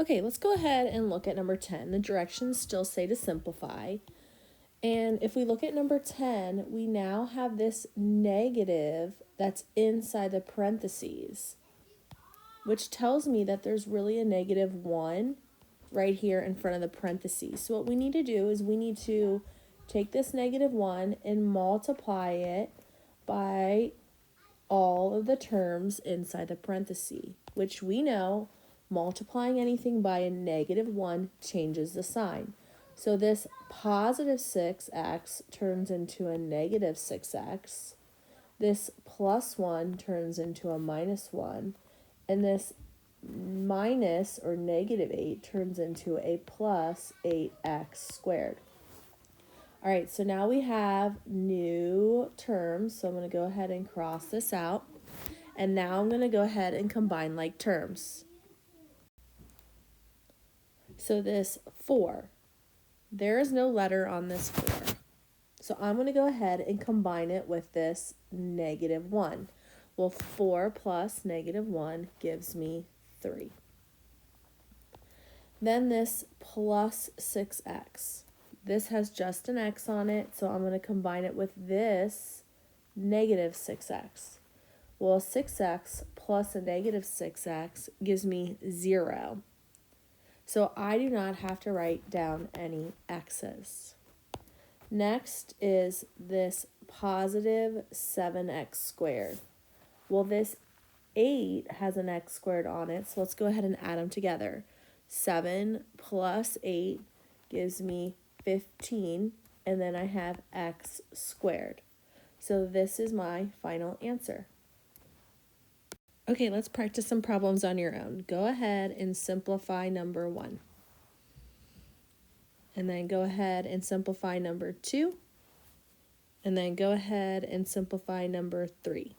Okay, let's go ahead and look at number 10. The directions still say to simplify. And if we look at number 10, we now have this negative that's inside the parentheses, which tells me that there's really a -1 right here in front of the parentheses. So what we need to do is we need to take this -1 and multiply it by all of the terms inside the parenthesis, which we know multiplying anything by a -1 changes the sign. So this positive 6x turns into a -6x. This +1 turns into a -1. And this minus or -8 turns into a plus 8x squared. All right, so now we have new terms. So I'm going to go ahead and cross this out. And now I'm going to go ahead and combine like terms. So this 4, there is no letter on this 4. So I'm going to go ahead and combine it with this -1. Well, 4 plus -1 gives me 3. Then this plus 6x. This has just an x on it, so I'm going to combine it with this -6x. Well, 6x plus a -6x gives me 0. So I do not have to write down any x's. Next is this positive 7x squared. Well, this 8 has an x squared on it, so let's go ahead and add them together. 7 plus 8 gives me 15, and then I have x squared. So this is my final answer. Okay, let's practice some problems on your own. Go ahead and simplify number 1. And then go ahead and simplify number 2. And then go ahead and simplify number 3.